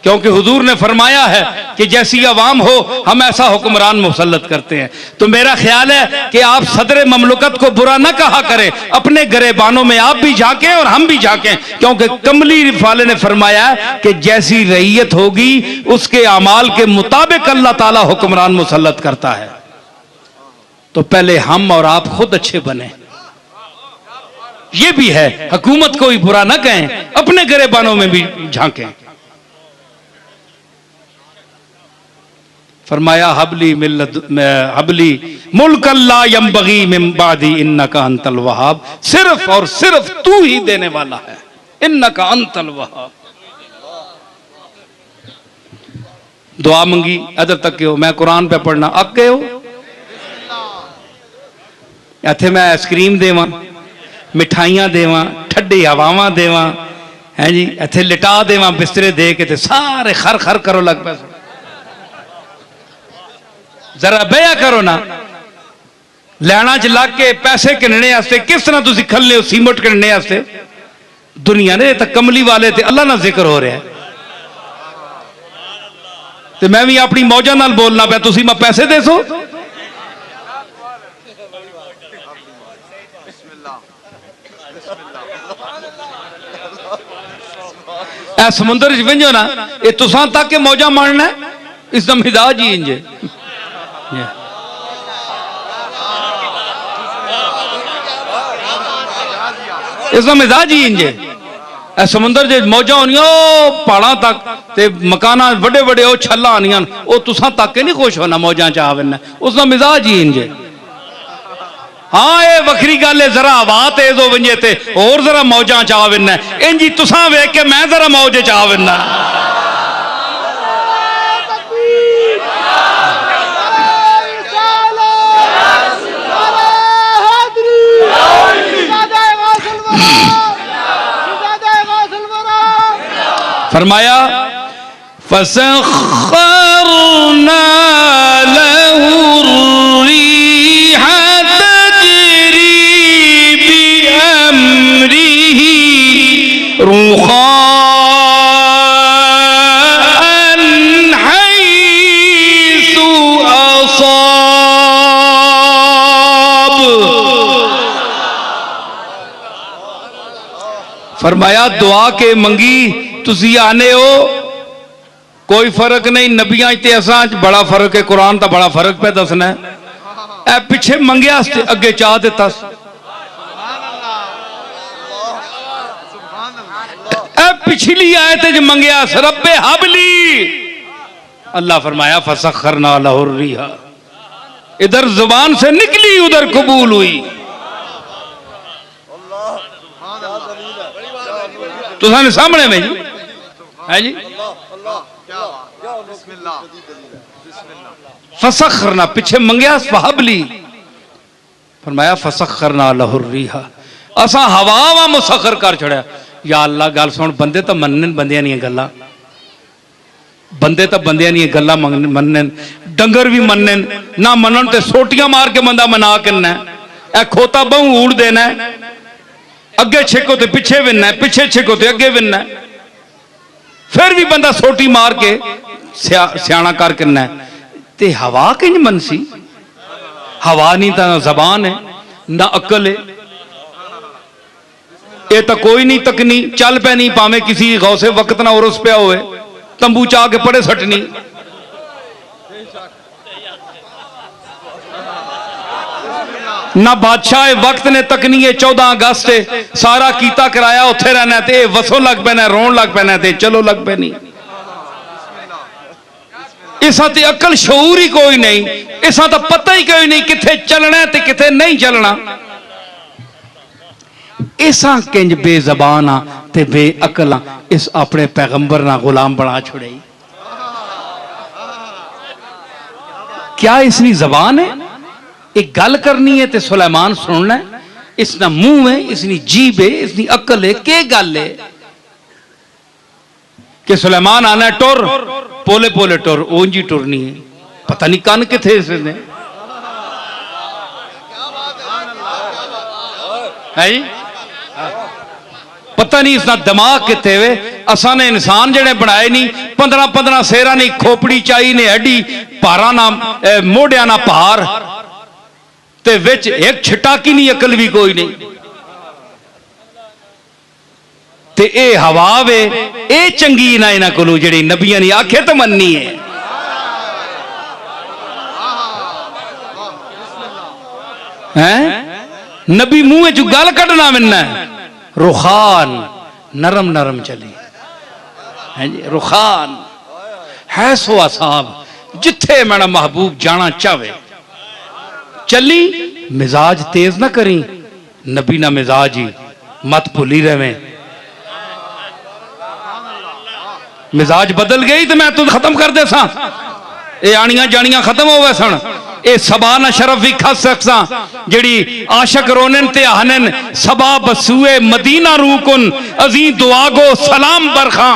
क्योंकि हुजूर ने फरमाया है कि जैसी अवाम हो हम ऐसा हुक्मरान मुसल्लत करते हैं। तो मेरा ख्याल है कि आप सदर ममलकत को बुरा ना कहा करें, अपने गरेबानों में आप भी झांकें और हम भी झांकें, क्योंकि कमली वाले ने फरमाया कि जैसी रईयत होगी उसके अमाल के मुताबिक अल्लाह ताला हुक्मरान मुसल्लत करता है। तो पहले हम और आप खुद अच्छे बने, ये भी है। हुकूमत को भी बुरा ना कहें, अपने गरेबानों में भी झांकें। फरमाया हबली मुल्क ला यंबगी मिन बादी इन्नका अंतल वहाब, सिर्फ और सिर्फ तू ही देने वाला है, इन्नका अंतल वहाब। दुआ मंगी इधर तक के हो, मैं कुरान पे पढ़ना अग गए हो। इत्थे मैं आइसक्रीम देवां, मिठाइयां देवां, ठंडी हवावां देवां, है जी, इत्थे लिटा देवां बिस्तरे दे के, ते सारे खर खर करो लग पे। जरा बया करो ना, लैना च लग के पैसे किनने वास्ते किस तरह तुम खले हो सीमट किनने वास्ते। दुनिया ने तो कमली वाले ते अल्लाह ना जिक्र हो रहा है, तो मैं भी अपनी मौजा नाल बोलना पाया, तुसी मैं पैसे दे सो। ए समुंदर च विंजो ना, ये तुसां तक के मौजा मारना, इसका मिजाज ही इंज है। इसका मिजाज ही इंज है। समुंदर च मौजा होनिया पहाड़ा तक, ते मकाना बड़े बड़े वो छल्ला आनिया, वो तुसा तक के नहीं खुश होना मौजा च आना, उसका मिजाज ही इंज है। हाँ ये वखरी गल है, जरा हवा तेज हो वजे ते होर जरा मौजा च आना, इंज ही तुसा वेख के मैं जरा मौज च आना। फरमाया फसख्खरना लहु रिह तजरी बिअम्रिही रुखाअन हैसु असाब। फरमाया दुआ के मंगी तुसी आने हो, कोई फर्क नहीं, नबियां ते असां बड़ा फर्क है, कुरान का बड़ा फर्क पे दसना है। ए पिछे मंगया अगे चाह दिता, ए पिछली आयत च मंगया रब्बे हबली, अल्लाह फरमाया फसख्खरना लहु रिह, इधर जुबान से निकली उधर कबूल हुई। तुसाने सामने में जी है जी, फसख्खरना पिछे मंगया फहबली, फरमाया फसख्खरना लहु रिह, असा हवा मुसखर कर छड़िया। या अल्लाह गल सुन, बंदे तो मनन बंदियां दी गल्लां, बंदे तो बंदियां दी गल्लां मनन, डंगर भी मनन ना मनन ते सोटियां मार के बंदा मना करना। ए खोता बहु ऊड़ देना, अगे छिको तो पिछे विनना, पिछे छिको तो अगे विनना, फिर भी बंदा सोटी मार के सियाना कर करना। ते हवा किंज मनसी, हवा नहीं तो जबान है ना अकल है, ये तो कोई नहीं तकनी, चल पे नहीं पावे किसी गौसे वक्त ना उर्स पिया होए, तंबू चा के पड़े सटनी। ना बादशाह वक्त ने तकनी है, 14 अगस्त सारा कीता कराया उत्थे रहना, ते वसों लग पैना, रोन लग पैना, ते चलो लग पैनी। इसा ते अकल शऊर ही कोई नहीं, इसा तो पता ही कोई नहीं किथे चलना है ते किथे नहीं चलना। इसा किंज बेजबान आ ते बेअकल आ, इस अपने पैगंबर ना गुलाम बना छुड़े। क्या इसकी जबान है, एक गल करनी है ते सुलेमान सुनना है, इसना मुंह है, इसकी जीभ है, इसकी अकल है, के गल है कि सुलेमान आना टुर पोले पोले टुर, ओंजी टुरनी है, पता नहीं कन किथे इसने है जी। पता नहीं इसका दिमाग कितने वे। असा ने इंसान जड़े बनाए नहीं, 15-15 सेरा नहीं, खोपड़ी चाई ने हड्डी, भारा ना मोढ़िया ना भार, ते विच एक छिटाकी नहीं, अकल भी कोई नहीं। ते ए हवा वे, ए चंगी ना इन्हां कोलों जिहड़ी नबियां ने आखे तो मननी है। हैं नबी मुंह चु गल कढ़ना मिलना, रुखान नरम नरम चली है जी, रुखान है सो असाब जिथे मेरा महबूब जाना चाहे चली। मिजाज तेज ना करी, नबी ना मिजाज ही मत भूली रहे। मिजाज बदल गई तो मैं तू खत्म कर दे सा, ये आनियां जानियां खत्म हो गए सन। ये सबा न शरफ भी खस सकसा जड़ी आशक रोनन ते आहनन सबा बसूए मदीना रूकुन अजी दुआगो सलाम बरखा।